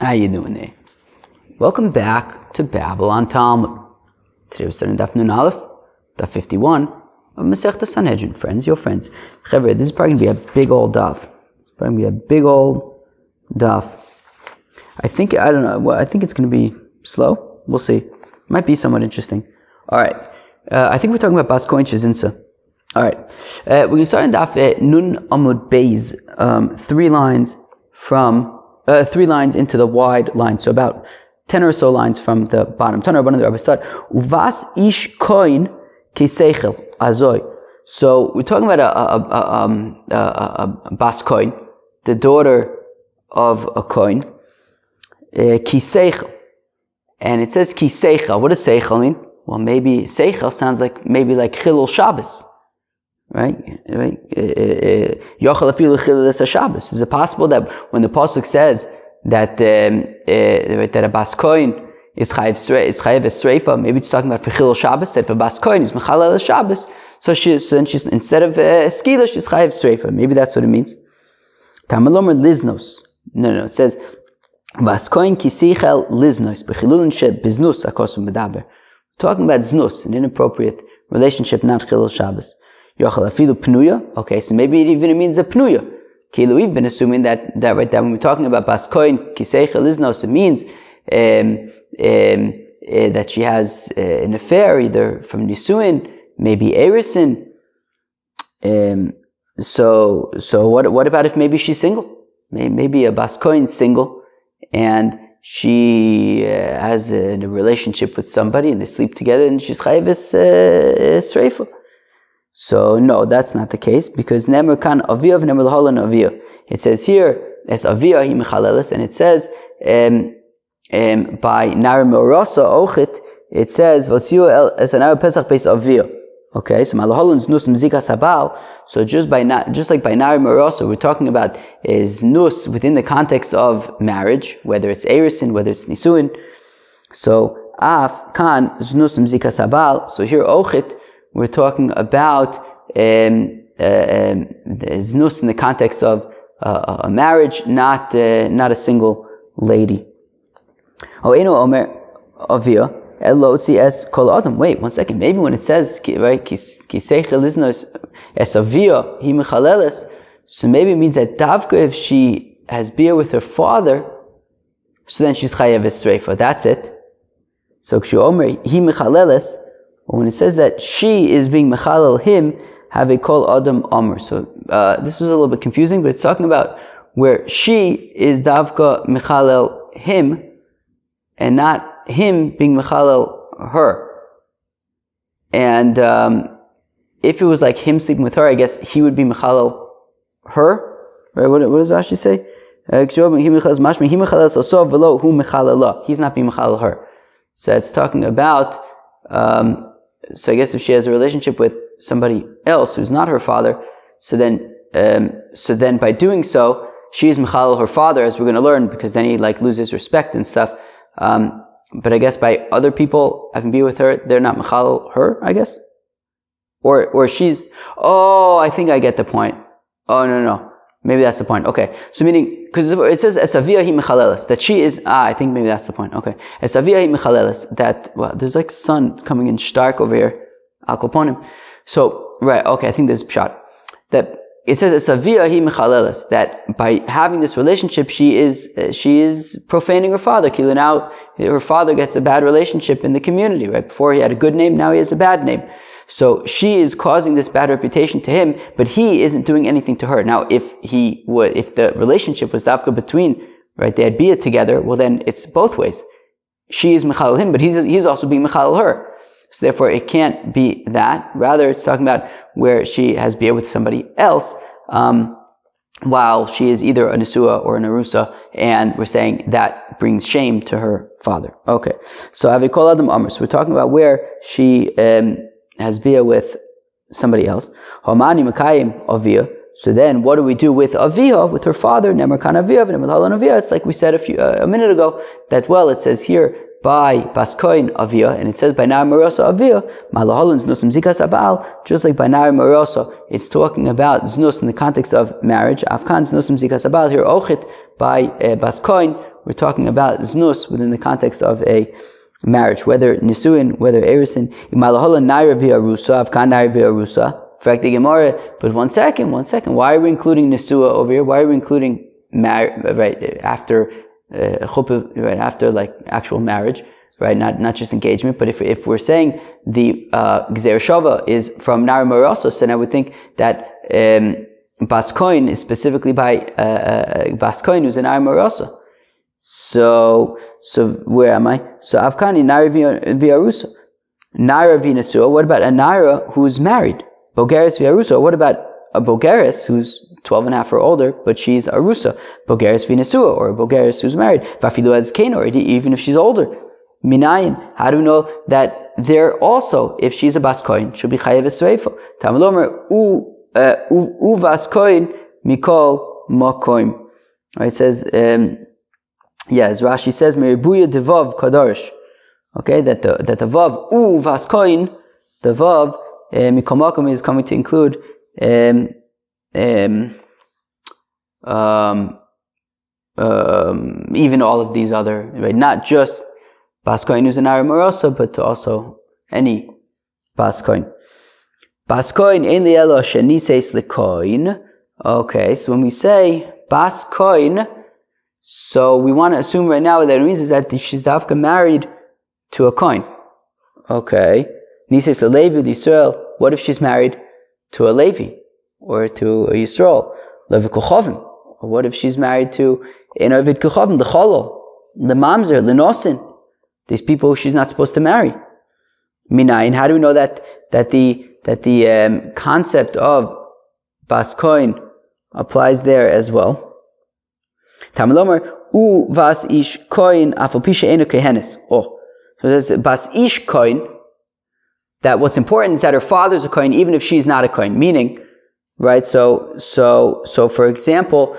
How you doing there? Welcome back to Babylon Talmud. Today we're studying Daf Nun Aleph, Daf 51 of Masechta Sanhedrin. Friends, your friends. Chavre, this is probably going to be a big old daf. It's probably going to be a big old daf. I think it's going to be slow. We'll see. Might be somewhat interesting. Alright. I think we're talking about Bas Kohen Shezinsa. Alright. We're going to start in Daf Nun Amud Beis. 3 lines into the wide line, so about 10 or so lines from the bottom. Uvas ish koin kiseichel azoy. So we're talking about a bas koin, the daughter of a koin, kiseichel, and it says kiseichel. What does seichel mean? Well, maybe seichel sounds like chilul Shabbos. Right? Yochel afilu chilul Shabbos. Is it possible that when the pasuk says that a bas kohen is chayiv esreifa, maybe it's talking about for chilul Shabbos, that if a bas kohen is mechalel Shabbos, so then she's instead of skila, she's chayiv esreifa. Maybe that's what it means. Tamalomer liznos. No. It says bas kohen kisichel liznos bechilulin she biznus akosum medaber. Talking about znus, an inappropriate relationship, not chilul Shabbos. Yochel afilu pnuya. Okay, so maybe it even means a pnuya. Kilu, we've been assuming that when we're talking about bas kohen kiseichel liznos, it means that she has an affair, either from nisuin, maybe erisin. So what about if maybe she's single? Maybe a bas kohen single, and she has a relationship with somebody, and they sleep together, and she's chayiv esreifa. So no, that's not the case, because Nemer kan aviyah v'nemer l'holan aviyah. It says here as aviyah hi mechaleles, and it says by nar me'orasa ochit, it says v'tziu es anar pesach beis aviyah. Okay, so malaholan znus mzikas habal. So just like by nar me'orasa, we're talking about is nus within the context of marriage, whether it's erisin, whether it's nisuin. So af kan znus mzikas habal. So here ochit, we're talking about znus in the context of a marriage, not a single lady. Wait 1 second. Maybe when it says right kiseichel liznos es aviyah hi mechaleles, so maybe it means that davka if she has beer with her father, so then she's chayav esreifa. That's it. So kshu hi mechaleles. When it says that she is being mechalel him, have a kol adam omer. So this was a little bit confusing, but it's talking about where she is davka mechalel him, and not him being mechalel her. And if it was like him sleeping with her, I guess he would be mechalel her. Right? What does Rashi say? He's not being mechalel her. So it's talking about. So I guess if she has a relationship with somebody else who's not her father, so then by doing so, she is mechalel her father, as we're going to learn, because then he loses respect and stuff. But I guess by other people having beer with her, they're not mechalel her, I guess, or she's. Oh, I think I get the point. Oh no. Maybe that's the point. Okay. So meaning, because it says esaviyah hi mechaleles, that she is. I think maybe that's the point. Okay. Esaviyah hi mechaleles, that there's sun coming in stark over here. Al koponim. So right. Okay. I think there's a shot that it says esaviyah hi mechaleles, that by having this relationship, she is profaning her father. Kila, now her father gets a bad relationship in the community. Right before he had a good name, now he has a bad name. So she is causing this bad reputation to him, but he isn't doing anything to her. Now, if the relationship was dafka between, right, they had bia together, well then it's both ways. She is mechalel him, but he's also being mechalel her. So therefore, it can't be that. Rather, it's talking about where she has bia with somebody else, while she is either a nesua or an arusa, and we're saying that brings shame to her father. Okay. So avikol adam amr. So we're talking about where she has bia with somebody else. Homani makayim aviyah. So then, what do we do with aviyah, with her father? Nemer kan aviyah, v'nemer l'holan aviyah. It's like we said a minute ago that it says here by bas kohen aviyah, and it says by nar me'orasa aviyah. Malaholan znus mzikas abal. Just like by nar me'orasa, it's talking about znus in the context of marriage. Afkan znus mzikas abal. Here ochit by bas kohen, we're talking about znus within the context of a marriage, whether nisuin, whether erisin. But one second. Why are we including nisua over here? Why are we including right after chuppah, right after like actual marriage, right? Not just engagement. But if we're saying the gzer shava is from nari maraso, so then I would think that bas kohen is specifically by bas kohen who's an nari maraso. So where am I? So Avkani Naira Viarusa. Naira Vinasua. What about a Naira who's married? Bogeres Viarusa. What about a Bogeres who's 12 and a half or older, but she's Arusa? Bogeres Vinasua, or a Bogeres who's married. Vafilu Azkain, or even if she's older. Minayin. How do we know that they're also, if she's a Bas Kohen, she'll be Chayev Esreifa? Tamalomer U Vas Kohen Mikol Mokoim. Right, it says as Rashi says, Meribuya devav kadarish. Okay, that the vav u vas koin, the vav mikomakom is coming to include even all of these other, right? Not just bas koin who's an nari maraso, but also any bas koin. Bas koin ein lielo sheniseis lekoin. Okay, so when we say bas koin, so we want to assume right now that it means is that she's dafka married to a kohen. Okay. Nises a Levi Yisrael. What if she's married to a Levi or to a Yisrael? Levi Kuchavim. Or what if she's married to an Ovid Kuchavim, the Cholol, the Mamzer, the Nosin? These people she's not supposed to marry. Minayin. How do we know that the concept of Bas Kohen applies there as well? Tamalomer u vas ish koin afopisha enu kehenes. Oh, so it says bas ish koin. That what's important is that her father's a koin, even if she's not a koin. Meaning, right? So for example,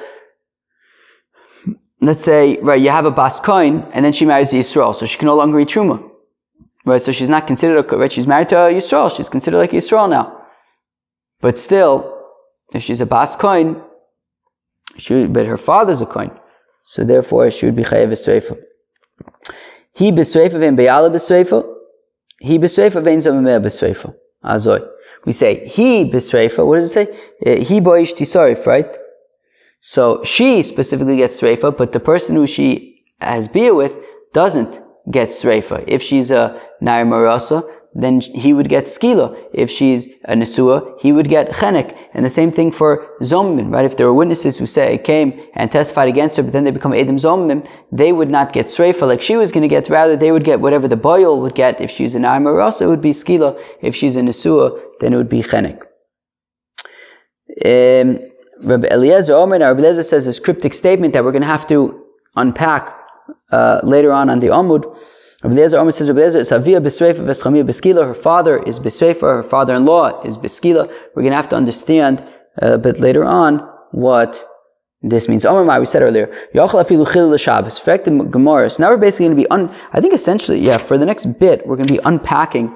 let's say, right, you have a bas koin, and then she marries a Yisrael, so she can no longer eat truma, right? So she's not considered a koin, right? She's married to a Yisrael, she's considered like a Yisrael now. But still, if she's a bas koin, but her father's a kohen, so therefore she would be chayev b'sreifa. He b'sreifa v'en beyala b'sreifa. He b'sreifa v'en zamameh b'sreifa. Azoy. We say he b'sreifa. What does it say? He boish tisarif, right? So she specifically gets sreifa, but the person who she has bia with doesn't get sreifa. If she's a nari marasa, then he would get skila. If she's a nesua, he would get chenek. And the same thing for zomim, right? If there were witnesses who came and testified against her, but then they become edim zomim, they would not get sreifa like she was going to get. Rather, they would get whatever the boil would get. If she's an amarasa, it would be skila. If she's a nesua, then it would be chenek. Rabbi Eliezer says this cryptic statement that we're going to have to unpack later on the Amud. Rabbi Eliezer says, her father is Besreifa, her father-in-law is Beskila. We're going to have to understand a bit later on what this means. We said earlier, now we're basically going to be, I think essentially, for the next bit, we're going to be unpacking,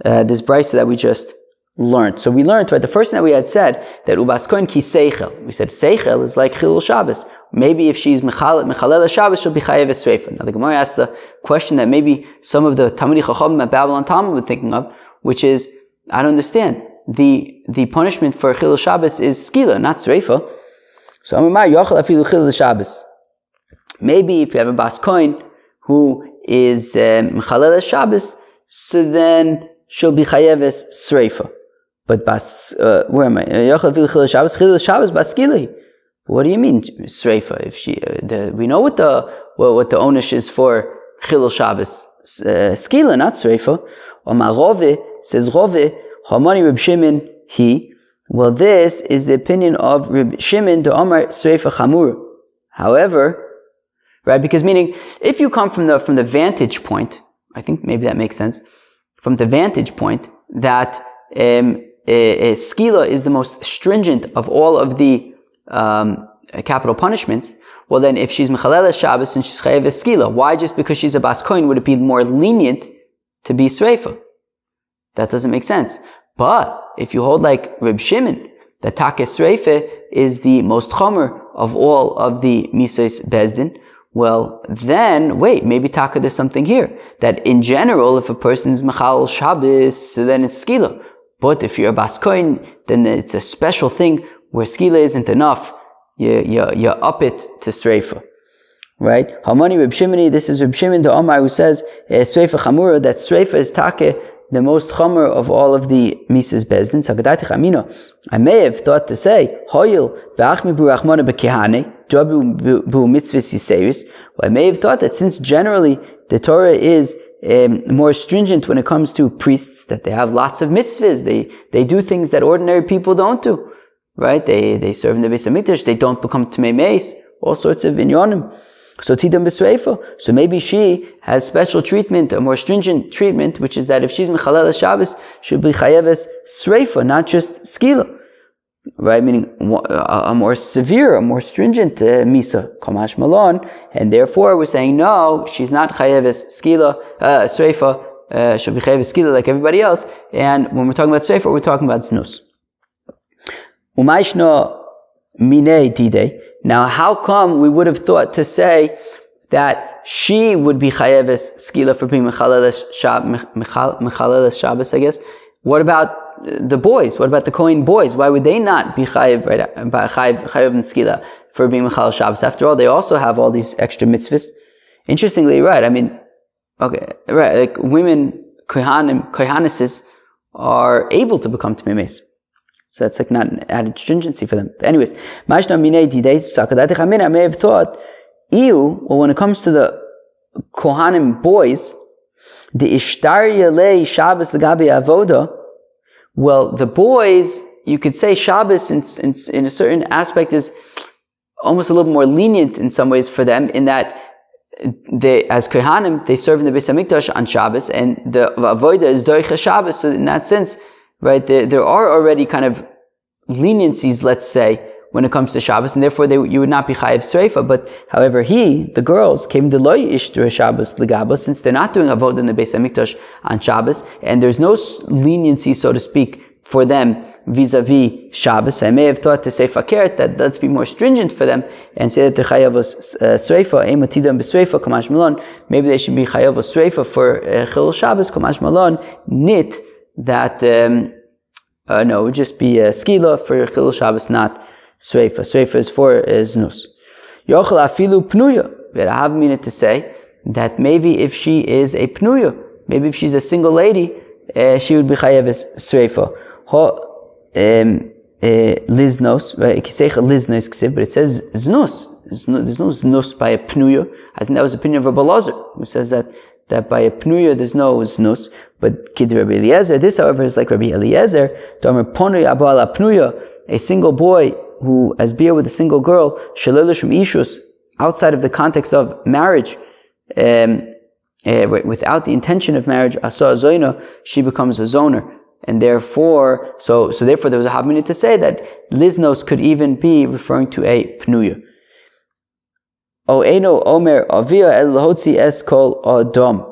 this brisa that we just learned. So we learned, right, the first thing that we had said, that Ubas Kohen ki Seichel. We said Seichel is like Chilul Shabbos. Maybe if she's Mechalel Shabbos, she'll be Chayev Esreifa. Now the Gemara asked the question that maybe some of the Talmidei Chachamim at Babylon Talmud were thinking of, which is, I don't understand. The punishment for Chilul Shabbos is Skila, not Sreifa. So Amar Yochel Afilu Chilul Shabbos. Maybe if you have a Bas Kohen who is Mechalel Shabbos, so then she'll be Chayev Esreifa. But where am I? Chilul Shabbos Bas Skila. What do you mean sreifa? If she, we know what the onish is for Chilul Shabbos, skila, not sreifa. Omar Rove says Rove Hamani Reb Shimon he. Well, this is the opinion of Reb Shimon to Omar sreifa chamur. However, right, because meaning if you come from the vantage point, I think maybe that makes sense. From the vantage point that skila is the most stringent of all of the capital punishments, well then if she's Mechalel Shabbos and she's Chayev Skila, why just because she's a Bas Kohen would it be more lenient to be Sreifa? That doesn't make sense. But if you hold like Reb Shimon, that Taka Sreifa is the most chomer of all of the Misas Bezdin. Well, then, wait, maybe Taka there's something here. That in general, if a person is Mechal Shabbos, so then it's Skila. But if you're a Bas Kohen, then it's a special thing where Skila isn't enough. You up it to Sreifa. Right? Hamani Reb Shimoni, this is Reb Shimon the Omar who says, Sreifa Chamura, that Sreifa is Taka, the most chomer of all of the Misas Bezdin. I may have thought to say, Hoyil b'achmi b'rachmana b'kehane, Jobu b'mitzvahs yiseris. Well, I may have thought that since generally the Torah is more stringent when it comes to priests, that they have lots of mitzvahs, they do things that ordinary people don't do, right? They serve in the Beis HaMikdash, they don't become Tmei Meis, all sorts of inyonim. So Tidam b'Sreifa. So maybe she has special treatment, a more stringent treatment, which is that if she's Mechalel Shabbos, she'll be Chayeves Sreifa, not just Skila. Right? Meaning a more severe, a more stringent Misa, Kamash Malon, and therefore we're saying no, she's not Chayeves Skila, Sreifa, she'll be Chayeves Skila like everybody else, and when we're talking about Sreifa, we're talking about Znus. Umayshno Minei Didei. Now, how come we would have thought to say that she would be chayeves skila for being mechaleles Shabbos, I guess? What about the boys? What about the Kohen boys? Why would they not be chayev, right? Chayev and skila for being mechaleles Shabbos? After all, they also have all these extra mitzvahs. Interestingly, right? I mean, okay, right? Like women, kohanesses are able to become tmei meis. So that's like not an added stringency for them. But anyways, I may have thought, when it comes to the Kohanim boys, the Ishtar Yalei Shabbos L'gabi Avoda, well, the boys, you could say Shabbos in a certain aspect is almost a little more lenient in some ways for them, in that they, as Kohanim, they serve in the Beis HaMikdash on Shabbos, and the Avoda is Doicha Shabbos, so in that sense, right, there are already kind of leniencies, let's say, when it comes to Shabbos, and therefore you would not be chayiv sreifa. But however, the girls, came to loy ishtur Shabbos legabo, since they're not doing avodah in the Beis HaMikdash on Shabbos, and there's no leniency, so to speak, for them vis-a-vis Shabbos. I may have thought to say fakert, that let's be more stringent for them and say that they're chayavos sreifa, ematidam b'sreifa kamash malon. Maybe they should be chayavos sreifa for chilul Shabbos kamash malon nit. That no, it would just be skila for chilul Shabbos, not sreifa. Sreifa is for znus. Yochel afilu pnuya. But I have meaning to say that maybe if she is a pnuya, maybe if she's a single lady, she would be chayav sreifa. Liznos, right? Kisecha liznos ksiv, but it says znus. There's no znus by a pnuya. I think that was the opinion of Rabbi Elazar, who says that by a pnuya there's no znus. But kid Rabbi Eliezer, this however is like Rabbi Eliezer, Domer ponui abal pnuya, a single boy who has beer with a single girl, shalil shum ishus, outside of the context of marriage, without the intention of marriage, asa zoina, she becomes a zoner. And therefore, so therefore there was a habminit to say that liznos could even be referring to a pnuya. O eno omer avia el hotzi es kol adom.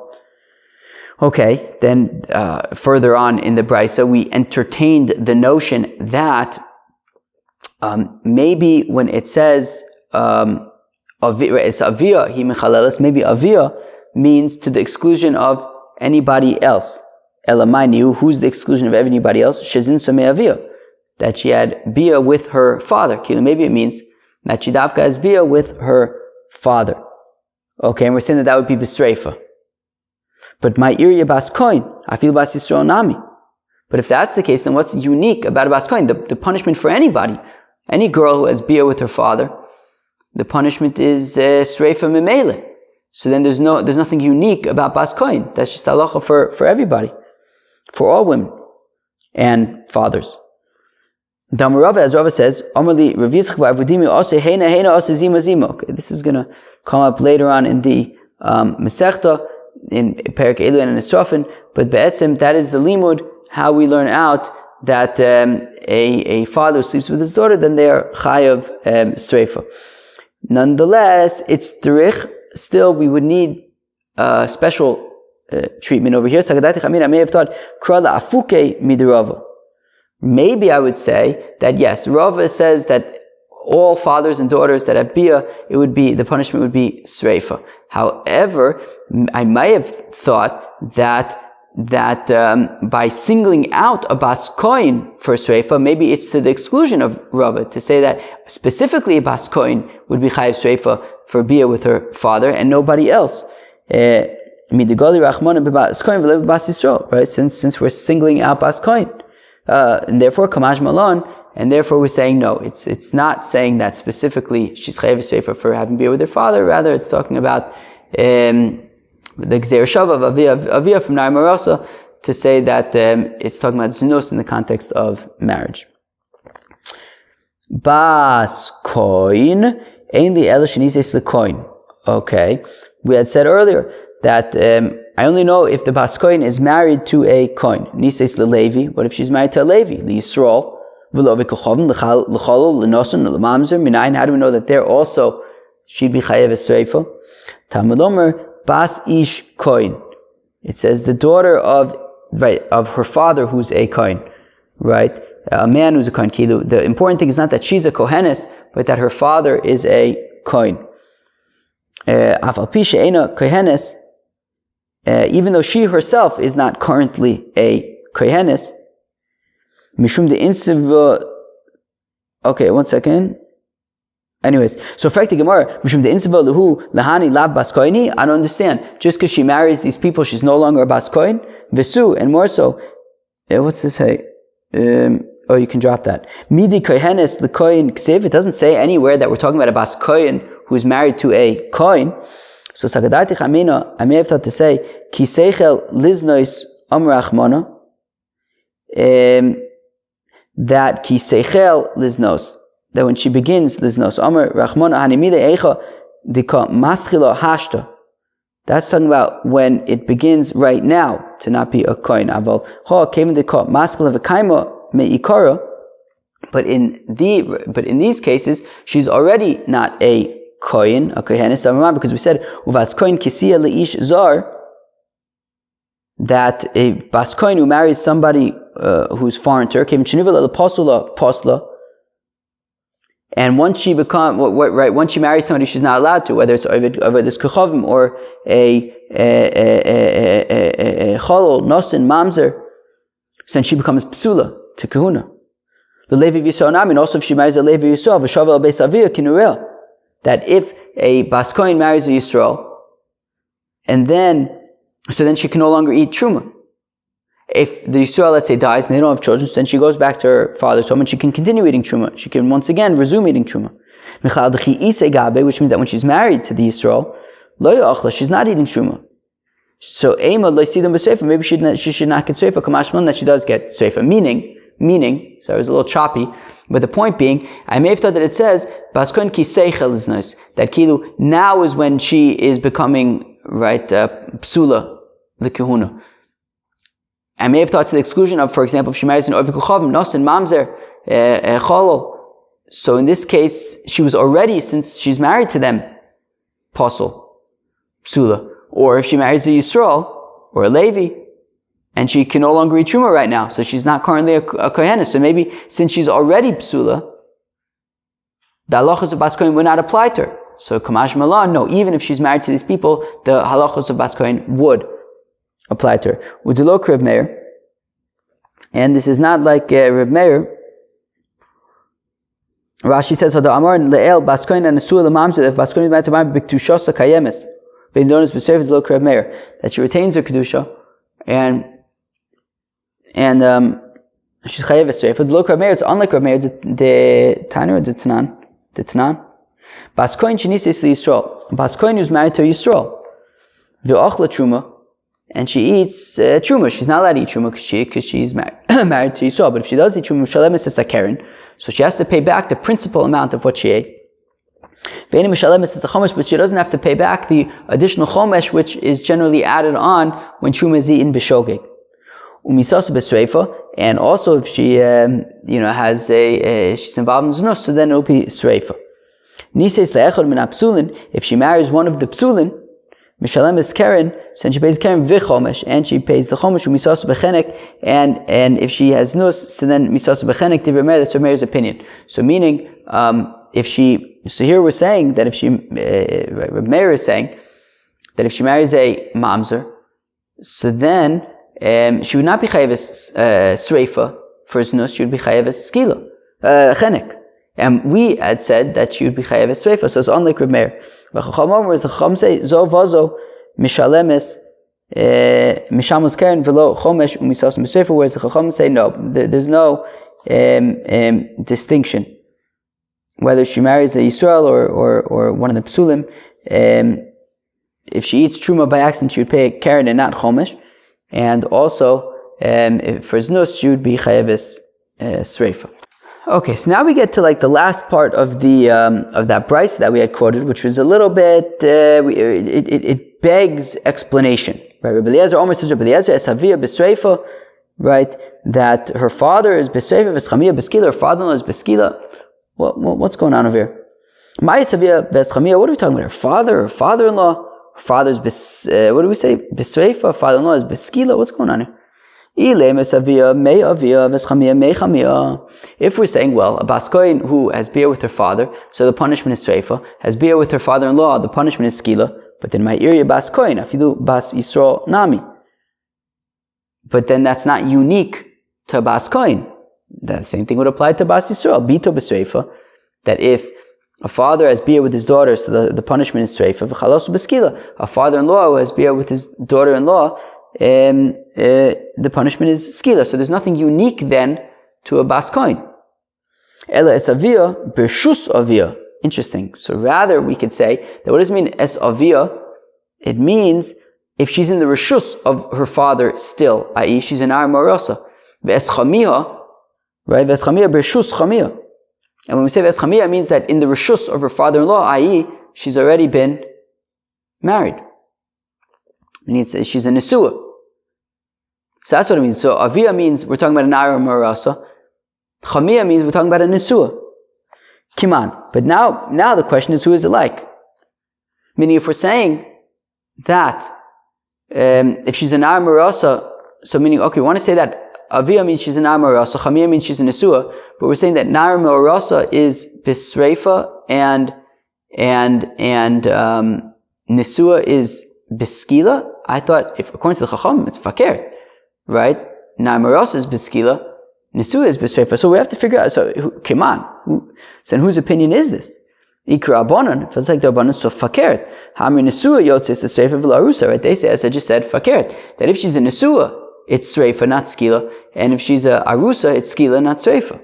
Okay, then further on in the Brisa, we entertained the notion that maybe when it says it's avia hi mechaleles, maybe avia means to the exclusion of anybody else. Elamainu, who's the exclusion of anybody else? Shezin somei avia, that she had bia with her father. Maybe it means that she davka has bia with her father. Okay, and we're saying that would be b'sreifa. But my irya bas koin, I feel bas Yisrael nami. But if that's the case, then what's unique about a bas koin? The punishment for anybody, any girl who has bia with her father, the punishment is sreifa memele. So then there's nothing unique about bas koin. That's just halacha for everybody, for all women and fathers. Damarava, as Rava says, Amrli Ravitzchak ba'avudimi also heina also zima zima. Okay, this is going to come up later on in the Masechta, in Perek Elu and in Esrafin, but be'etzim, that is the limud, how we learn out that a father who sleeps with his daughter, then they are chayav sreifa. Nonetheless, it's derich. Still, we would need special treatment over here. I may have thought krala afuke midirava. maybe I would say that yes, Rava says that all fathers and daughters that have bia, the punishment would be sreifa. However, I might have thought that by singling out a bas kohen for sreifa, maybe it's to the exclusion of Rava, to say that specifically a bas kohen would be chayiv sreifa for bia with her father and nobody else. Right? Since we're singling out bas kohen, and therefore kamaj malon. And therefore we're saying no, it's not saying that specifically she's chayav sreifa for having bia with her father, rather it's talking about the gzeir shava of avia from Na'ar Marosa, to say that it's talking about zinus in the context of marriage. Bas koin ein li ela shenises lekoin. Okay, we had said earlier that I only know if the bas koin is married to a koin. Nises leLevi. What if she's married to a Levi? Yisrael. How do we know that there also she'd be chayav sreifa? Talmud Omer bas ish koin. It says the daughter of her father who's a koin, right? A man who's a koin. The important thing is not that she's a kohenes, but that her father is a koin. Afal pi she'ena kohenes, even though she herself is not currently a kohenes. Mishum de insiva. Okay, one second. Anyways, so fact the Gemara, Mishum de insiva luhu lahani lab baskoini. I don't understand. Just because she marries these people, she's no longer a baskoin. Vesu, and more so. What's this say? Oh, you can drop that. Midi kohenes lekoin ksev. It doesn't say anywhere that we're talking about a baskoin who's married to a koin. So sagadati chamina. I may have thought to say kiseichel liznois amrachmona. That ki seichel liznos, that when she begins liznos, Amar Rachmona hanimile eicha dika maschila hashta. That's talking about when it begins right now to not be a koin. Aval ha came dika maschila v'kaima meikara. But in these cases, she's already not a koin, a kohenis. Because we said uvas koin kisiya leish zar, that a bas koin who marries somebody who's foreign to her, and once she once she marries somebody she's not allowed to, whether it's this kuchavim or a cholol, nosin, mamzer, so then she becomes psula to kahuna. The Levi Yisrael Namin, also if she marries a Levi Yisrael, v'shavel beis avia kinurel, that if a bas koin marries a Yisrael, and then she can no longer eat truma. If the Yisrael, let's say, dies and they don't have children, so then she goes back to her father's home and she can continue eating truma. She can once again resume eating truma. Which means that when she's married to the Yisrael, she's not eating truma. So maybe she should not get seifa. Kamashman, that she does get seifa. Meaning, so it was a little choppy, but the point being, I may have thought that it says baskon ki seichel is nice. That kilu now is when she is becoming psula, the kahuna. I may have thought to the exclusion of, for example, if she marries an Ovikukhavim, Nosin, Mamzer, Cholol. So in this case, she was already, since she's married to them, Posel, Psula. Or if she marries a Yisrael, or a Levi, and she can no longer eat Truma right now, so she's not currently a Kohenis. So maybe, since she's already Psula, the halachos of Bas Kohen would not apply to her. So Kamash Malan, no, even if she's married to these people, the halachos of Bas Kohen would apply to her. Udilok Reb Meir, and this is not like Reb Meir. Rashi says, "Hada Amar le'el baskoin and nesuah lemamzer. If baskoin is married to my b'kedusha kayemes, b'indonis b'sefer Udilok Reb Meir, that she retains her kedusha, and she's chayev esrei. For Udilok Reb Meir, it's unlike Reb Meir, the Taner or the Tanan, Baskoin shenises Yisrael. Baskoin is married to Yisrael. V'ochla truma. And she eats truma. She's not allowed to eat truma because she's married to Yisrael. But if she does eat truma, shalemes is a keren. So she has to pay back the principal amount of what she ate. But she doesn't have to pay back the additional chomesh, which is generally added on when truma is eaten b'shogeg. Umisasa b'sreifa, and also if she has she's involved in znus, so then it will be sreifa. Nises le'echad min ha'psulin, if she marries one of the psulin, Mishalemes Karen, so then she pays Karen v'chomesh, and she pays the chomesh u'misasu bechenek, and if she has nus, so then misasu bechenek divrei Meir, that's her Meir's opinion. So meaning, so here we're saying that if she, Reb Meir is saying that if she marries a mamzer, so then she would not be chayeves sreifa for his nus, she would be chayeves skila, chenek. And we had said that she would be chayeves sreifa, so it's unlike Reb Meir. Whereas the Chacham say zo vazo mishalemes mishamus karen velo chomesh umisas misreifa, whereas the Chacham say no, there's no distinction whether she marries a Yisrael or one of the Psulim. If she eats truma by accident, she would pay a karen and not chomesh, and also for znus she would be chayeves sreifa. Okay, so now we get to like the last part of the of that brisa that we had quoted, which was a little bit it begs explanation, right? Rabbi Eliezer almost says Rabbi Eliezer es havia b'sreifa, right? That her father is b'sreifa, v'schamia b'skila, her father-in-law is b'skila. What's going on over here? Ma'is havia b'schamia. What are we talking about? Her father, her father-in-law, her father's what do we say? B'sreifa, father-in-law is b'skila. What's going on here? If we're saying, well, a bas kohen who has beer with her father, so the punishment is sreifa, has beer with her father-in-law, the punishment is skila, but then my area bas kohen, afidu bas Yisrael nami. But then that's not unique to bas kohen. The same thing would apply to bas Yisrael, bito b'sreifa, that if a father has beer with his daughter, so the punishment is sreifa, v'chalosu b'skila. A father-in-law who has beer with his daughter-in-law, the punishment is skila. So there's nothing unique then to a bas kohen. Ela es avia b'shus avia. Interesting. So rather we could say that what does it mean es avia? It means if she's in the reshus of her father still, i.e. she's in ar marasa. Ve'es chamiha, right? Ve'es chamiha b'shus chamiha. And when we say ve'es chamiha, it means that in the reshus of her father-in-law, i.e. she's already been married. Meaning she's a nesua. So that's what it means. So avia means we're talking about an ara marasa. Chamia means we're talking about a nesua. Kiman. But now the question is, who is it like? Meaning if we're saying that if she's an ara marasa, so meaning okay, we want to say that avia means she's an ara marasa, chamia means she's a nesua, but we're saying that nara marasa is bisreifa and nesua is biskila. I thought if according to the Chacham it's fakir. Right? Na'amaros is beskila, Nisua is b'sreifa. So we have to figure out, so then whose opinion is this? Ikra abonon, if it's like the abonon, so fakert. Hamri Nisua yotzis is sreifa v'larusa, right? They say, as I just said, fakert. That if she's a Nisua, it's sreifa, not skila. And if she's a arusa, it's skila, not sreifa.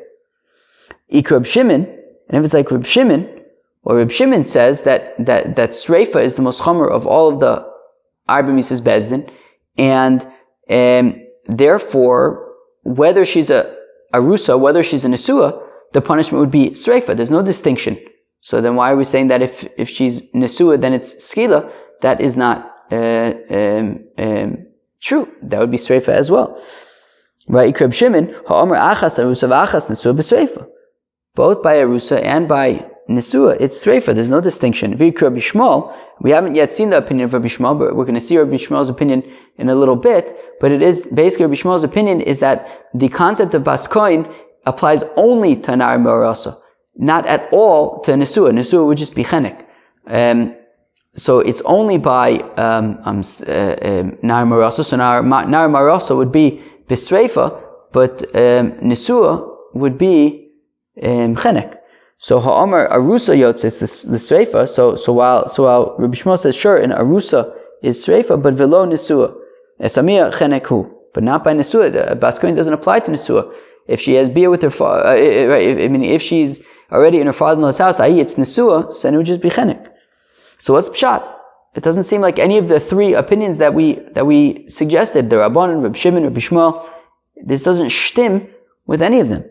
Ikra Reb Shimon, and if it's like Reb Shimon, or Reb Shimon says that sreifa is the most chomer of all of the Arba Misas Bezdin, and therefore, whether she's a arusa, whether she's a nesua, the punishment would be sreifa. There's no distinction. So then why are we saying that if she's nesua, then it's skila? That is not true. That would be sreifa as well. Right? Ikrab Shimon, ha'omer achas arusa v'achas nesua b'sreifa. Both by arusa and by nesua, it's sreifa. There's no distinction. V'ikra Bishmal, we haven't yet seen the opinion of Rabbi Shmuel, but we're going to see Rabbi Shmuel's opinion in a little bit. But it is, basically Rabbi Shmuel's opinion is that the concept of bas kohen applies only to nar marasa, not at all to nesua. Nesua would just be chenek. So it's only by nar marasa. So nar marasa would be bisreifa, but nesua would be chenek. So ha'amar arusa yotzes the sreifa. So while Rabbi Shmuel says sure, an arusa is sreifa, but velo nesua esamia chenekhu, but not by nesua. The bas kohen doesn't apply to nesua. If she has beer with her father, if she's already in her father-in-law's house, i.e. it's nesua, so then it would just be chenek. So what's pshat? It doesn't seem like any of the three opinions that we suggested, the Rabbanan, Reb Shimon, Rabbi Shmuel, this doesn't shtim with any of them.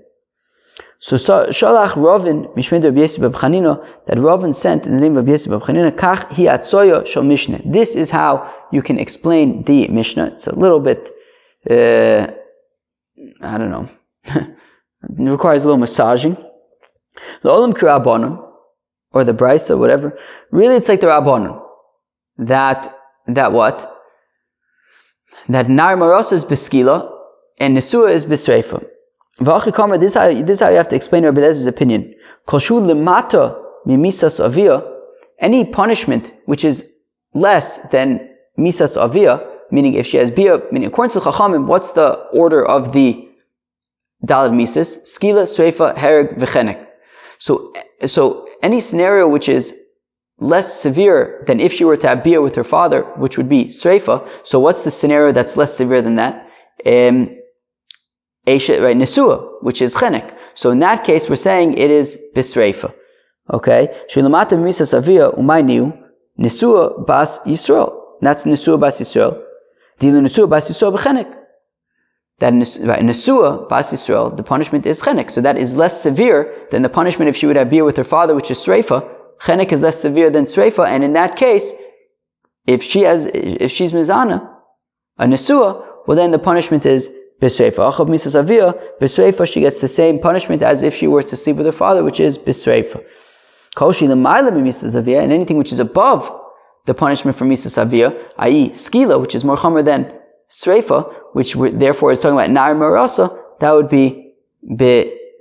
So Shalach Ravin Mishmed Rabbi Yossi Bar Chanina, that Ravin sent in the name of Rabbi Yossi Bar Chanina, Kach hi atzoya shel Mishnah. This is how you can explain the Mishnah. It's a little bit, I don't know, it requires a little massaging. The Olam K'Rabbanon, or the Brisa, whatever, really it's like the Rabbanon, that what? That Nar Marasa is Beskila and Nesua is Besreifa. This is how you have to explain Rabbi Eliezer opinion. Koshu lemata mimisas avia, any punishment which is less than misas avia, meaning if she has bia, meaning according to Chachamim, what's the order of the dalad misas? Skila, sreifa, hereg, v'chenek. So any scenario which is less severe than if she were to have bia with her father, which would be sreifa. So what's the scenario that's less severe than that? Right, nesua, which is chenek. So in that case, we're saying it is bisreifa. Okay? Shilamata misas avia umayniu nesua bas Yisrael. That's nesua bas Yisrael. Dilu nesua bas Yisrael b'chenek. That nesua bas Yisrael, the punishment is chenek. So that is less severe than the punishment if she would have bia with her father, which is sreifa. Chenek is less severe than sreifa, and in that case, if she's mizana, a nesua, well then the punishment is bisreifa. Achav misas avia, bisreifa, she gets the same punishment as if she were to sleep with her father, which is bisreifa. Koshi l'mayla misas avia, and anything which is above the punishment for misas avia, i.e. skila, which is more chomer than sreifa, which therefore is talking about nar marasa, that would be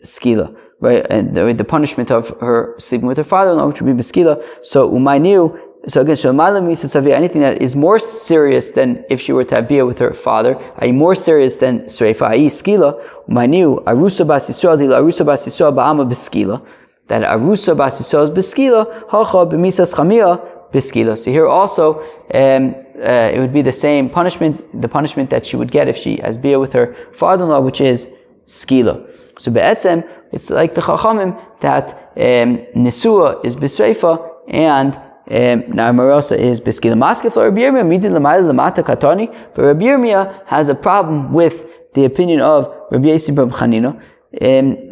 skila. Right, and the punishment of her sleeping with her father-in-law, which would be beskila. So umayniu. So again, shalmaila misas avia, anything that is more serious than if she were to have bia with her father, i.e. more serious than sreifa, i.e. skila. Umayniu arusa bas Yisrael dil arusa bas Yisrael ba'ama beskila. That arusa bas Yisrael is beskila, hacha b'misas chamia beskila. So here also, it would be the same punishment, the punishment that she would get if she has bia with her father-in-law, which is skila. So be'etzem, it's like the Chachamim that Nesua is Bisreifa and Nar Marasa is Beskila. Maskef Rabbi Yirmiyah midin l'mayla l'mata katani, but Rabbi Yirmiyah has a problem with the opinion of Rabbi Yossi bar Chanina,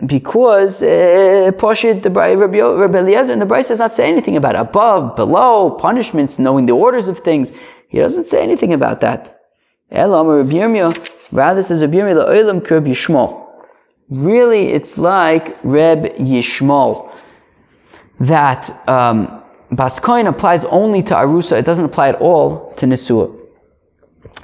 because Poshit, Rabbi Eliezer in the Brisa does not say anything about above, below, punishments, knowing the orders of things. He doesn't say anything about that. Elam Rabbi Yirmiyah, rather says Rabbi Yirmiyah la'olam k'Rabbi Yishmael. Really, it's like Reb Yishmael, that Bas Kohen applies only to Arusa, it doesn't apply at all to Nesua.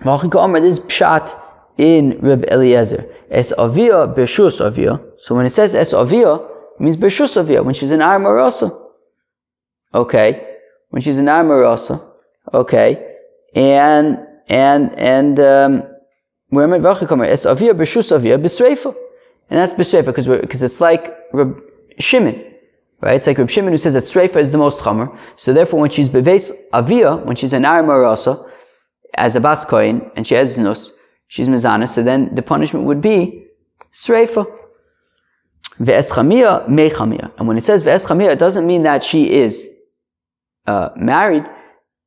This is Pshat in Reb Eliezer. Es Avia, Bershus Avia. So when it says Es Avia, it means Bershus Avia, when she's in Ar Marasa. Okay, when she's in Ar Marasa. Okay, and where am I? Es Avia, Bershus Avia, Bisreifa. And that's B'Sreifa, because it's like Reb Shimon, right? It's like Reb Shimon who says that Sreifa is the most chamer. So therefore, when she's Beves Avia, when she's an Ar Marasa, as a Bas Kohen, and she has Nus, she's Mizana, so then the punishment would be Sreifa. Ve'es Chamia, Me Chamia. And when it says Ve'es Chamia, it doesn't mean that she is married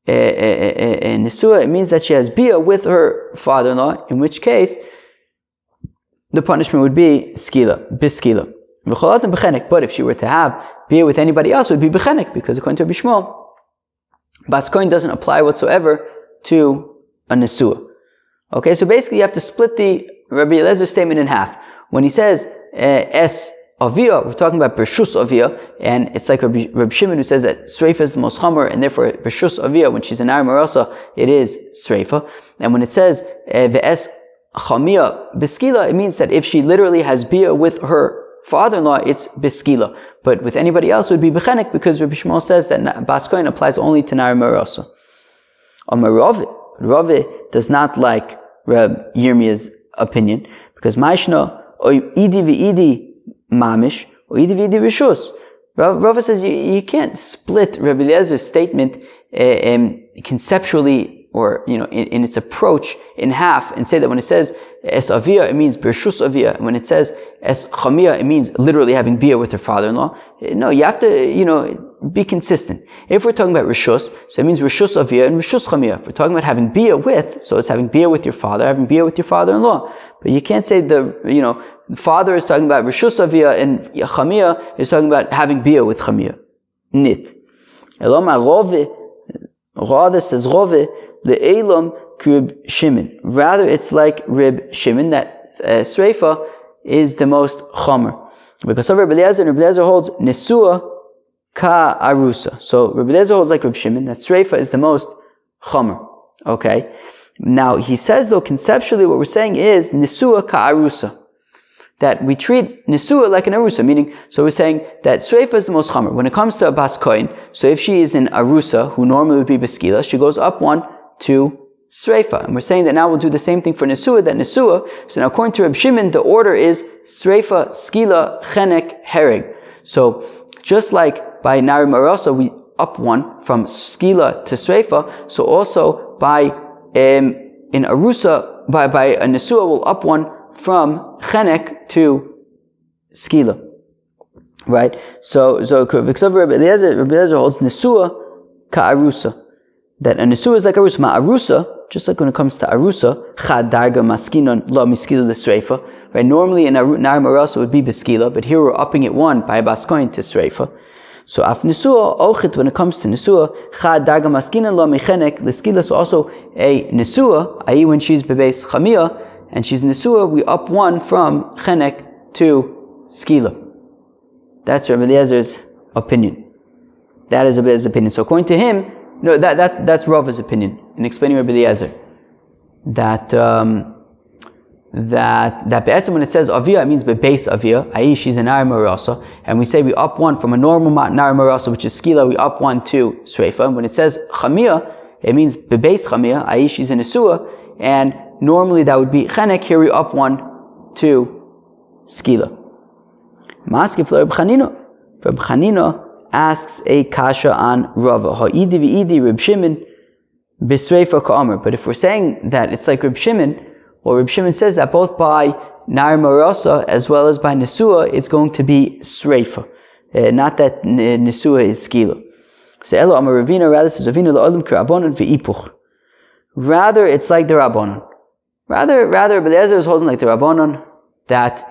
in Nesua, it means that she has Bia with her father-in-law, in which case, the punishment would be skila, biskila. But if she were to have bia with anybody else, it would be bechenek, because according to Rabbi Shmuel, Bas Kohen doesn't apply whatsoever to a nesua. Okay, so basically you have to split the Rabbi Eliezer statement in half. When he says es avia, we're talking about bershus avia, and it's like Rabbi Shimon who says that sreifa is the most chamer, and therefore bershus avia, when she's in Ar Marasa, it is sreifa. And when it says ve'es Chamia Beskila, it means that if she literally has bia with her father-in-law, it's Beskila. But with anybody else, it would be Bechenek, because Rabbi Shmuel says that Bas Kohen applies only to Nar Marasa. Rave does not like Rabbi Yirmiyah's opinion, because Maishna, or Idi v'Idi Mamish, or Idi v'Idi Rishus. Rava says you can't split Rabbi Eliezer's statement conceptually, or in its approach, in half, and say that when it says es avia, it means bershus avia, and when it says es chamia, it means literally having bia with her father-in-law. No, you have to be consistent. If we're talking about rishus, so it means rishus avia and rishus chamia. If we're talking about having bia with, so it's having bia with your father, having bia with your father-in-law. But you can't say the father is talking about rishus avia and chamia is talking about having bia with chamia. Nit. Eloma Rove says Rove le'elam Rib Shimon. Rather, it's like Rib Shimon, that Sreifa is the most chomer. Because of Rabbi Eliezer, and Rabbi Eliezer holds Nesua ka Arusa. So Rabbi Eliezer holds like Rib Shimon, that Sreifa is the most chomer. Okay. Now, he says, though, conceptually what we're saying is Nisua ka'arusa. That we treat Nisua like an Arusa, meaning, so we're saying that Sreifa is the most Chamer. When it comes to a Bas Kohen, so if she is in Arusa, who normally would be Beskila, she goes up one to Sreifa. And we're saying that now we'll do the same thing for Nisua, so now according to Reb Shimon, the order is Sreifa, Skila, Chenek, Hereg. So, just like by Nari Marasa, we up one from Skila to Sreifa, so also by, in Arusa, by a Nisua, we'll up one from Chenek to Skila. Right? So Rabbi Eliezer holds Nisua ka'arusa. That a Nisua is like Arusa. Ma'arusa, just like when it comes to Arusa, Chad Darga Maskinon La Miskila L'Sreifa. Right? Normally in Nar Marasa would be Beskila, but here we're upping it one by Baskoin to Sreifa. So af Nisua, Ochit, when it comes to Nisua, Chad Darga Maskinon La Michenek L'Skila, so also a Nisua, i.e. when she's Bebeis Chamia, and she's Nisua, we up one from Chenek to Skila. That's Rabbi Eliezer's opinion. That is Rabbi Eliezer's opinion. So according to him, no, that's Rava's opinion in explaining Rabbi Eliezer. That be'etzem, when it says Avia, it means Bebeis Avia, i.e. she's an Nar Marasa, and we say we up one from a normal Nar Marasa, which is Skila, we up one to Sreifa. And when it says Chamia, it means Bebeis Chamia, i.e. she's a Nisua, and normally that would be Chenek, here we up one to Skila. Maskif Reb Chanina. Reb Chanina asks a kasha on Rava. Ha'idi v'idi Reb Shimon b'sreifa ka'amr. But if we're saying that it's like Reb Shimon, well, Reb Shimon says that both by Nar Marasa as well as by Nisua, it's going to be Sreifa. Not that Nisua is Skila. So Elo Amar Ravina, rather says Ravina la'olam k'Rabbanan v'ipuch. Rather, it's like the Rabbanon. Rather, Eliezer is holding like the Rabbanon that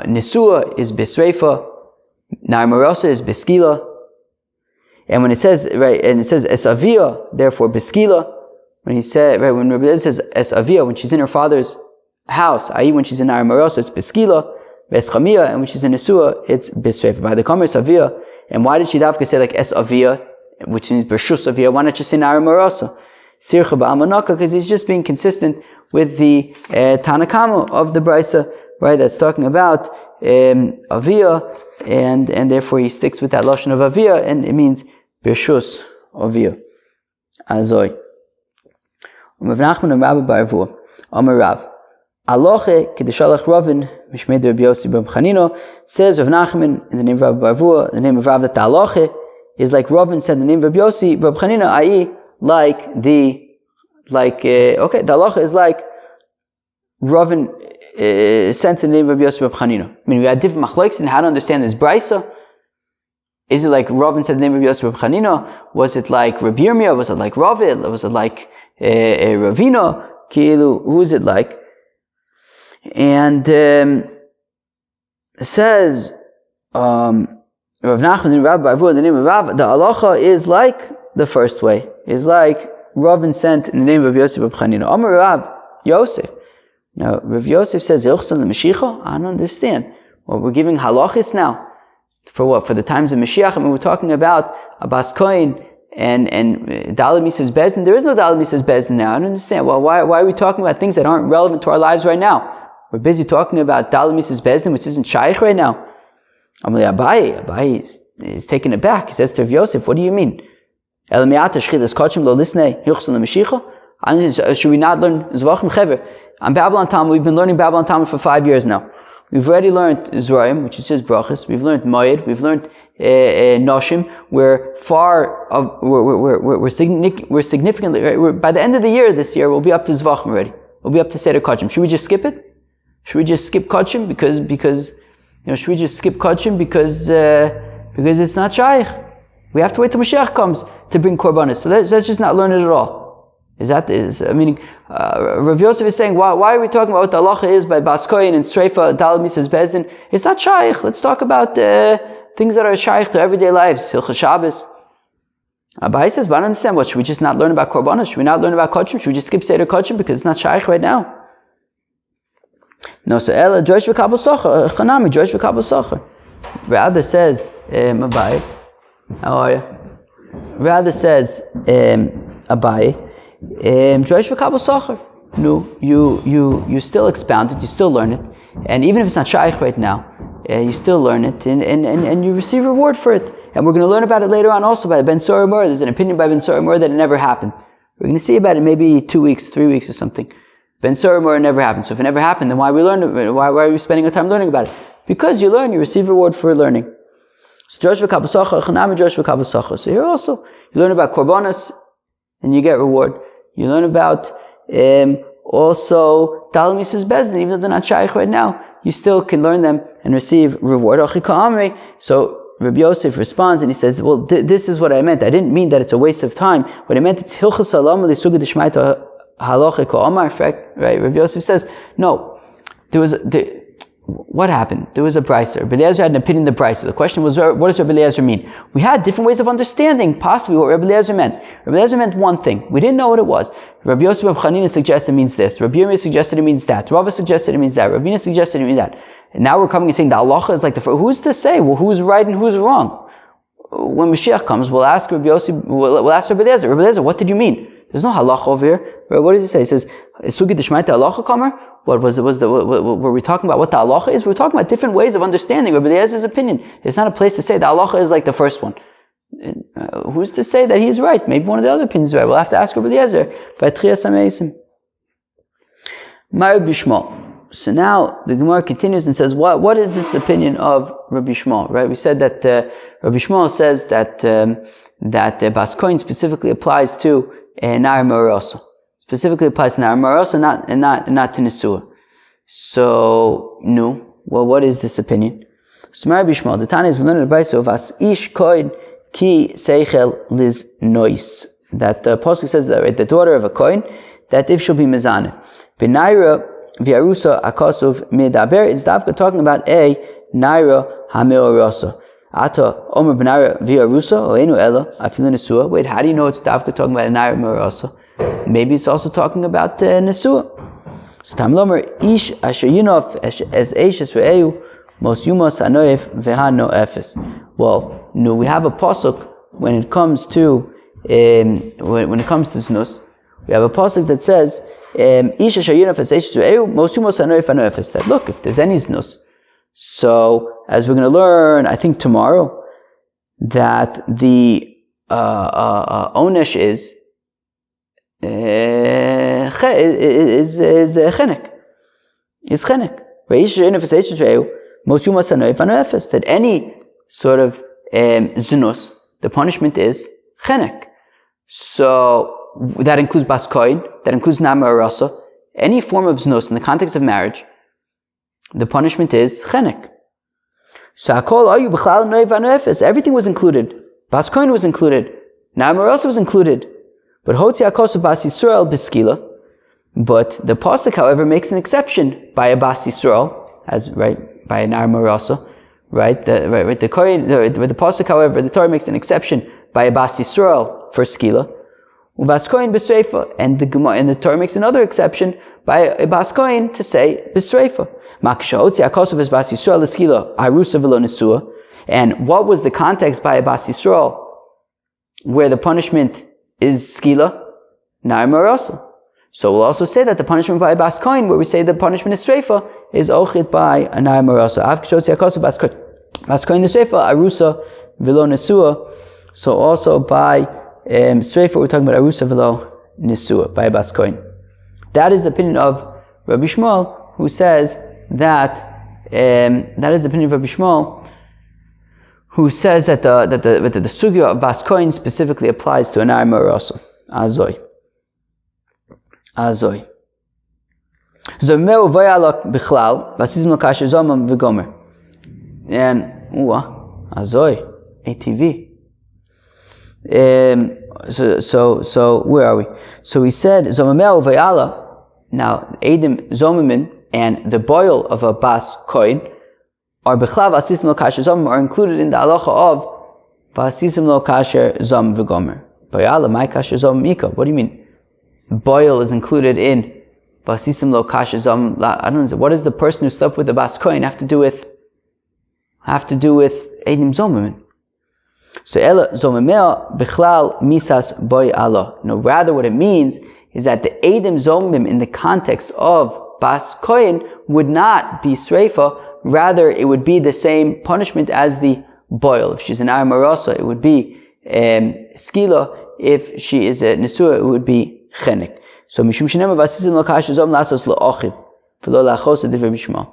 Nisua is Besreifa, Nar Marasa is Beskila, and when it says Esavia, therefore Beskila. When Rabbi Eliezer says Esavia, when she's in her father's house, i.e. when she's in Nar Marasa, it's Beskila, Beschamia, and when she's in Nisua, it's Besreifa. By the Kamer Esavia, and why did she dafka say like Esavia, which means Bershus Avia? Why not just say Nar Marasa? Sircha ba'amanaka, because he's just being consistent with the Tanakama of the Brisa, right? That's talking about Avia, and therefore he sticks with that lashon of Avia, and it means Bershus Avia. Azoi. Rav Nachman and Rabbi Barvua. Amar Rav. Aloche kedeshalach Ravin mishmei Rabbi Yossi Reb Chanina, says Rav Nachman in the name of Rabbi Barvua, the name of Rav, that the Aloche is like Ravin said in the name of Rabbi Yossi Reb Chanina, i.e. the halacha is like Ravin sent in the name of Rabbi Yossi Reb Chanina. I mean, we had different machlokes in how to understand this brisa. Is it like Ravin said in the name of Rabbi Yossi Reb Chanina? Was it like Rabbi Yirmiyah? Was it like Ravin? Was it like Ravina? Who is it like? And it says Rav Nachman and Rabbi Barvua in the name of Rav, the halacha is like the first way. Is like Ravin sent in the name of Yosef Reb Chanina. Amar Rav Yosef. Now Rav Yosef says Ilchsan l'Mashiach. I don't understand. Well, we're giving halachis now. For what? For the times of Mashiach. I mean, we're talking about a Bas Kohen and Daled Misas Bezdin. There is no Daled Misas Bezdin now. I don't understand. Well, why are we talking about things that aren't relevant to our lives right now? We're busy talking about Daled Misas Bezdin, which isn't shaykh right now. Abaye is taken aback. He says to Rav Yosef, what do you mean? Should we not learn Zvachim Chever? On Babylon Talmud, we've been learning Babylon Talmud for 5 years now. We've already learned Zraim, which is his brachas. We've learned Moed. We've learned Noshim. We're significantly. By the end of the year, this year, we'll be up to Zvachim already. We'll be up to Seder Kodshim. Should we just skip it? Should we just skip Kodshim because should we just skip Kodshim because it's not shaykh? We have to wait till Mashiach comes to bring korbanos. So let's just not learn it at all. Rav Yosef is saying, why are we talking about what the halacha is by Bas Kohen and Sreifa, Daled Misas Bezdin? It's not shaykh. Let's talk about things that are shaykh to everyday lives. Hilchos Shabbos. Abai says, but I don't understand. What, should we just not learn about korbanos? Should we not learn about kodshim? Should we just skip Seder Kodshim because it's not shaykh right now? No, so Ella, Josh v'kabel socher, Chanami, Josh v'kabel socher. Rather says, Abai, how are you? rather says Abaye, Josh v'kabel socher. No, you still expound it, you still learn it, and even if it's not shaykh right now, you still learn it, and you receive reward for it. And we're going to learn about it later on also by Ben Sora Mur. There's an opinion by Ben Sora Mur that it never happened. We're going to see about it maybe 2 weeks, 3 weeks or something. Ben Sora Mur never happened. So if it never happened, then why we learn it? Why are we spending our time learning about it? Because you learn, you receive reward for learning. So here also, you learn about korbanos, and you get reward. You learn about also Talmises Bezdin, even though they're not shaykh right now, you still can learn them and receive reward. So Rabbi Yosef responds and he says, well, this is what I meant. I didn't mean that it's a waste of time. What I meant, it's Hilchas Salam L'Suga D'Shmaita Halacha Ka'amar. Right? Rabbi Yosef says, no, what happened? There was a brisa. Rabbi Eliezer had an opinion in the brisa. The question was, what does Rabbi Eliezer mean? We had different ways of understanding possibly what Rabbi Eliezer meant. Rabbi Eliezer meant one thing. We didn't know what it was. Rabbi Yosef of Chanina suggested it means this. Rabbi Yomi suggested it means that. Rava suggested it means that. Rabbi Nina suggested it means that. And now we're coming and saying the halacha is like the first. Who's to say? Well, who's right and who's wrong? When Mashiach comes, we'll ask Rabbi Yosef, we'll ask Rabbi Eliezer. Rabbi Eliezer, what did you mean? There's no halacha over here. What does he say? He says, "Sugi d'shmaita halacha kamer." What were we talking about? What the halacha is? We're talking about different ways of understanding Rabbi Eliezer's opinion. It's not a place to say the halacha is like the first one. Who's to say that he's right? Maybe one of the other opinions is right. We'll have to ask Rabbi Eliezer. So now the Gemara continues and says, what is this opinion of Rabbi Shmuel? Right? We said that Rabbi Shmuel says that Bas Kohen specifically applies to Nar Marosa. Specifically applies to Nar Marosa, not to Nesua. So, no. Well, what is this opinion? So Rabbi Shmuel, the Tana is we learn the Brayso of As Ish Kohen Ki Seichel Liz Nois. That the Pasuk says that, right? The daughter of a Kohen, that if she'll be Mizaneh. B'Naira V'Arusa Akosov Medaber, it's Davka talking about a Naira HaMeorosa. Ata Omer B'Naira V'Arusa, Oenu Ela, Afilu Nesua. Wait, how do you know it's Davka talking about a Naira Meorosa? Maybe it's also talking about Nesua. So Tam Lomer, Ish Asher Yunov as Eishes Ve'eu, Mos Yumos Hanoef V'Hano Efes. Well, no, we have a pasuk when it comes to Znus. We have a pasuk that says, Ish Asher Yunov as Eishes Ve'eu, Mos Yumos Hanoef V'Hano Efes. That look, if there's any Znus. So, as we're going to learn, I think tomorrow, that the Onesh is chenek. Is chenek. That any sort of zinus, the punishment is chenek. So that includes bas kohen, that includes nama rasa. Any form of zinus in the context of marriage, the punishment is chenek. So everything was included. Bas kohen was included. Nama rasa was included. But Hotzi Akosu Bas Yisrael Biskila. But the pasuk, however, makes an exception by a Bas Yisrael, as right by an Armarasa, right? The pasuk, however, the Torah makes an exception by a Bas Yisrael for Skila. Ubas Kohen B'Sreifa, and the Torah makes another exception by a Bas Kohen to say B'Sreifa. Makisha Hotzi Akosu Bas Yisrael Biskila Arusa V'Lo Nesua. And what was the context by a Bas Yisrael where the punishment is skila, nar marasa. So we'll also say that the punishment by Bas Kohen, where we say the punishment is streifa, is ochit by a nar marasa. Avkshotzi akosu Bas Kohen is streifa, arusa v'lo nesua. So also by streifa, we're talking about arusa v'lo nesua, by Bas Kohen. That is the opinion of Rabbi Shmuel, who says that who says that the sugya of Bas Kohen specifically applies to an Nar Marasa. Azoi. Zomeu vayalak bichlal, vasizm kasher zomam v'gomer. And Azoi, ATV. So where are we? So he said Zomamel vayala. Now Edim Zomamin and the boil of a Bas Kohen or bechlav asisim lo kasher zom are included in the halacha of asisim lo kasher zom v'gomer. Boyala my kasher zom mika. What do you mean? Boil is included in asisim lo kasher zom. I don't know. What does the person who slept with the Bas Kohen have to do with Eidim Zomim? So ela zomemea bichlal misas boy Allah. No, rather what it means is that the edim zomim in the context of bas kohen would not be sreifa. Rather, it would be the same punishment as the boil. If she's an Marasa, it would be skila. If she is a nesua, it would be chenek. So mishum shenema vasisin lakash zom lasos la'ochiv v'lo lachos adivrei bishma.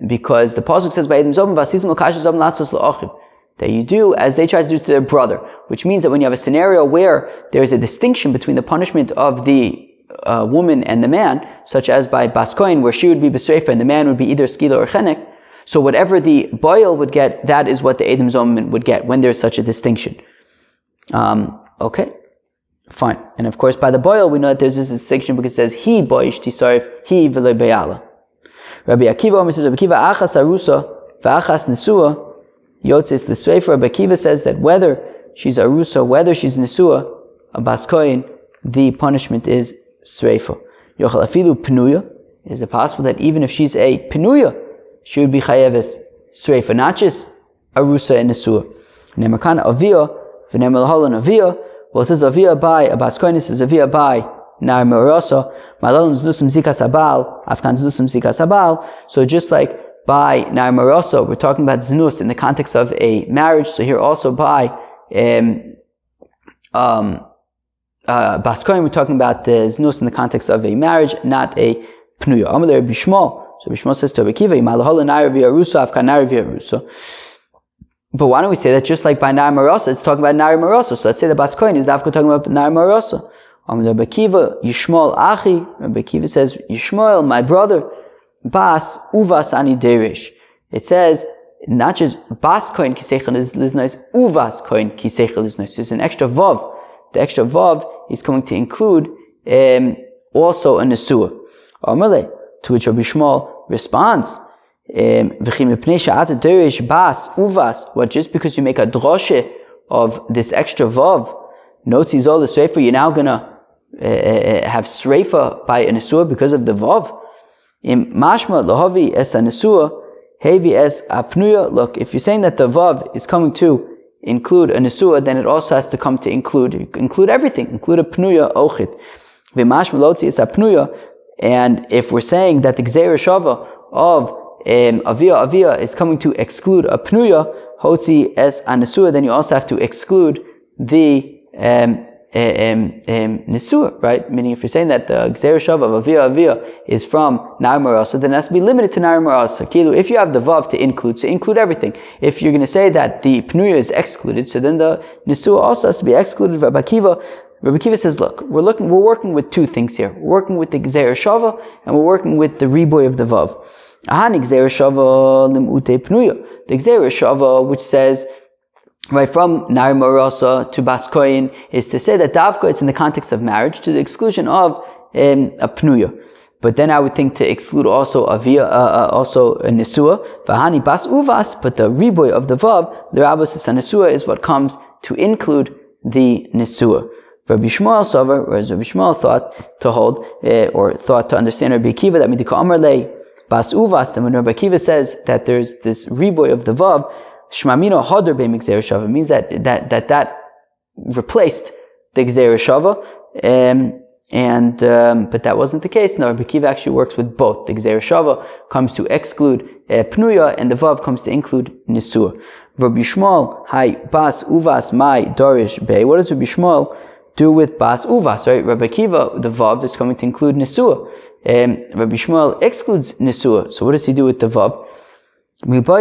Because the pasuk says by edim zom vasisin lakash zom lasos la'ochiv, that you do as they try to do to their brother, which means that when you have a scenario where there is a distinction between the punishment of the woman and the man, such as by bas kohen, where she would be besreifa and the man would be either skila or chenek, so whatever the boil would get, that is what the edim zomim would get when there's such a distinction. Okay, fine. And of course, by the boil, we know that there's this distinction because it says he boish tisarif, he v'le beyala. Rabbi Akiva says, Rabbi Akiva achas arusa v'achas nesua yotzis l'sreifa. Rabbi Akiva says that whether she's arusa, whether she's nesua, a bas kohen, the punishment is sreifa. Yochel afilu pnuya. Is it possible that even if she's a pnuya, she would be chayeves sreifa, not just arusa and nesua? Nemakana avia v'nemel halon avia. Well, it says avia by a bas kohen, it says avia by nar merasa. Malon znusum zikas abal, afkan znusum zikas abal. So just like by nar merasa, we're talking about znus in the context of a marriage. So here also by bas kohen, we're talking about znus in the context of a marriage, not a pnuya. Amalei bishmal. So Bishmal says to Rabbi Akiva, "Imalahola na'ir v'yarusa, afkan na'ir v'yarusa." But why don't we say that just like by na'ir marasa, it's talking about na'ir marasa? So let's say the bas kohen is dafka talking about na'ir marasa. Rabbi Akiva, Yishmael achi. Rabbi Akiva says, Yishmael, my brother, bas uvas ani derish. It says not just bas kohen kiseichel liznos, uvas kohen kiseichel liznos. There's an extra vav. The extra vav is going to include also a nesua. Amalei. To which Rabbi Shmuel responds, what, just because you make a droshe of this extra vav, notes is all the sreifa, you're now gonna have sreifa by a nesua because of the vav? Mashma lahavi es a nesua, hevi es apnuya. Look, if you're saying that the vav is coming to include a nesua, then it also has to come to include everything, include a pnuya ochit. V'mashma lotzi es apnuya. And if we're saying that the Gzeira Shava of Avia is coming to exclude a Pnuya, Hotzi es Anesua, then you also have to exclude the Nesua, right? Meaning if you're saying that the Gzeira Shava of Avia is from Nar Marasa, then it has to be limited to Nar Marasa. If you have the Vav to include everything. If you're going to say that the Pnuya is excluded, so then the Nesua also has to be excluded. Rabbi Akiva says, look, we're working with two things here. We're working with the Gzeira Shava, and we're working with the riboy of the Vav. Ahani Gzeira Shava limute pnuya. The Gzeira Shava, which says, right from Nar Marasa to Bas Kohen, is to say that Davka, it's in the context of marriage, to the exclusion of a pnuya. But then I would think to exclude also also a nesua. Vahani bas uvas, but the riboy of the Vav, the Rabbos is a nesua, is what comes to include the nesua. Rabbi Shmuel Sover, whereas Rabbi Shmuel thought to hold, or thought to understand Rabbi Akiva, that Midika Amar Le Bas Uvas, then when Rabbi Akiva says that there's this riboy of the Vav, Shmamino Hodar Be Gzeira Shava, means that replaced the Gzeira Shava, but that wasn't the case. No, Rabbi Akiva actually works with both. The Gzeira Shava comes to exclude Pnuya, and the Vav comes to include Nisua. Rabbi Shmuel, Hai Bas Uvas Mai Dorish Be. What does Rabbi Shmuel do with Bas Uvas, right? Rabbi Akiva, the Vav is coming to include Nesua. Rabbi Shmuel excludes Nesua. So what does he do with the Vav? Well,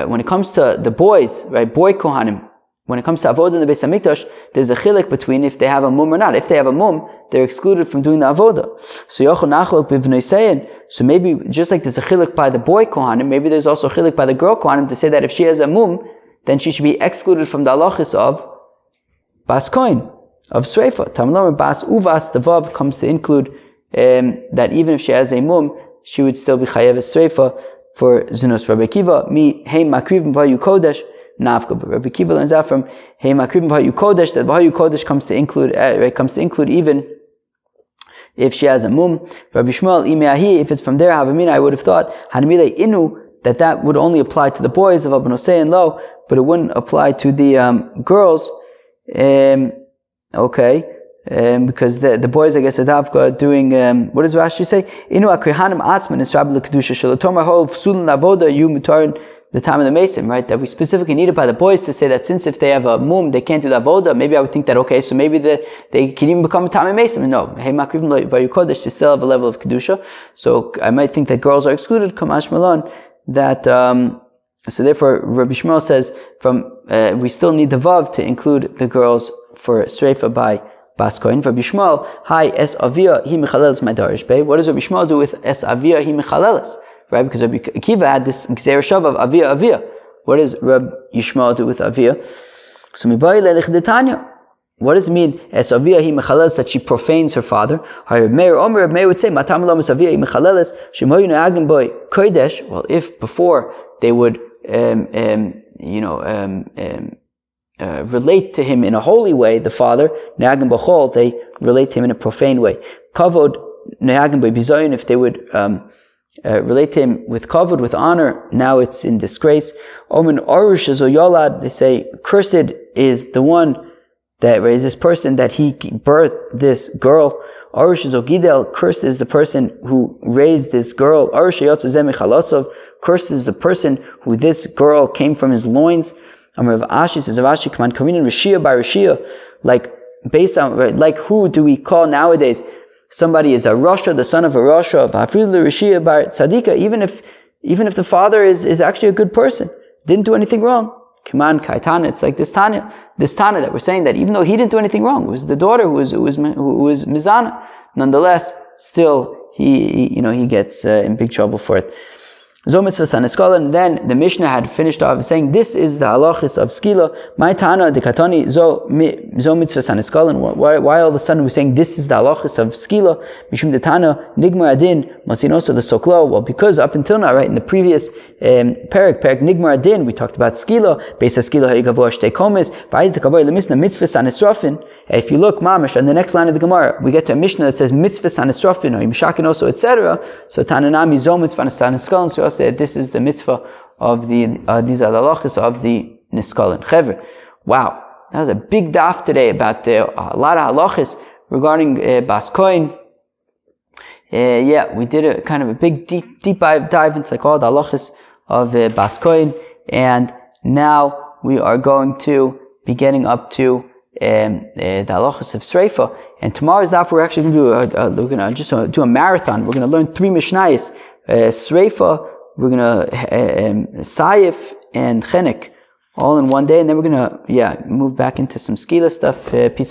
when it comes to the boys, right, boy Kohanim, when it comes to Avodah in the Beis HaMikdash, there's a chilek between if they have a mum or not. If they have a mum, they're excluded from doing the Avodah. So maybe, just like there's a chilek by the boy Kohanim, maybe there's also a chilek by the girl Kohanim to say that if she has a mum, then she should be excluded from the halachis of Bas Kohen, of Sreifa. Tamalomer Bas Uvas, the Vav comes to include that even if she has a mum, she would still be chayev Sreifa for Zunus. Rabbi Akiva, mi hey makrivim v'hayu kodesh, nafka. But Rabbi Akiva learns out from hey makrivim v'hayu kodesh, that v'hayu kodesh comes to include even if she has a mum. Rabbi Shmuel, imeahi, if it's from there, havamina, I would have thought, hanamile inu, that would only apply to the boys of Abanosei and Lo, but it wouldn't apply to the girls. Because the boys, I guess, are davka doing, what does Rashi say? Inu akrihanim atzman is rabbi l'kedusha shelo tomar ho v'sulun lavoda yu mutarin the time of the mason, right? That we specifically need it by the boys to say that since if they have a mum, they can't do the avoda. Maybe I would think that, okay, so maybe they can even become a time of mason. No, hey makrivim lo vayu kodesh, they still have a level of kedusha. So I might think that girls are excluded, kamash malon, that, so therefore Rabbi Shmuel says we still need the vav to include the girls for sreifa by Bas Kohen. Rabbi Shmuel, hi es avia hi mechaleles my darish pei. What does Rabbi Shmuel do with es avia hi mechaleles? Right, because Rabbi Akiva had this gzeir shav of avia. What does Rabbi Yishmael do with avia? So mibai lelichdetanya. What does it mean? Es avia hi mechaleles, that she profanes her father. Rabbi Meir would say matam lo avia hi mechaleles shemoyu neagim boy kodesh. Well, if before they would relate to him in a holy way, the father, ne'agim b'chol, they relate to him in a profane way. Kavod, ne'agim b'bizoyin, if they would relate to him with kavod, with honor, now it's in disgrace. Omen orush yolad, they say, cursed is the one that is this person that he birthed this girl. Orush gidel, cursed is the person who raised this girl. Orush yotzeh mechalotzov, cursed is the person who this girl came from his loins. Rav Ashi says, Rav Ashi, come on, coming in Rishia by Rishia, like based on, like who do we call nowadays? Somebody is a Rasha, the son of a Rasha, Rishia bar Tzadika, even if the father is actually a good person, didn't do anything wrong. Come on, Kaitana, it's like this Tana that we're saying that even though he didn't do anything wrong, it was the daughter who was Mizana. Nonetheless, still he gets in big trouble for it. Zo mitzvah saneskola, and then the Mishnah had finished off saying, this is the halachis of skila. My tana dekatoni zo mitzvah saneskola. And why all of a sudden we're saying this is the halachis of skila? Mishum detana nigmar adin masinoso the soklo. Well, because up until now, right, in the previous parak nigmar adin, we talked about skila. Beisa skila harigavo shtei komes. V'ayit tekavoy lemisna mitzvah sanesrofin. If you look, mamish, on the next line of the Gemara, we get to a Mishnah that says mitzvah sanesrofin or imshakin also, etc. So tananami zo mitzvah saneskola. So said this is the mitzvah of these are the halachas of the niskolin. Chevre, wow, that was a big daf today about a lot of halachas regarding Bas Kohen. We did a kind of a big deep dive into like all the halachas of Bas Kohen, and now we are going to be getting up to the halachas of Sreifa. And tomorrow's daf we're actually going to do a marathon. We're going to learn 3 mishnayos, Sreifa. We're going to Saif and Chenek all in one day, and then we're going to move back into some skila stuff. Peace out.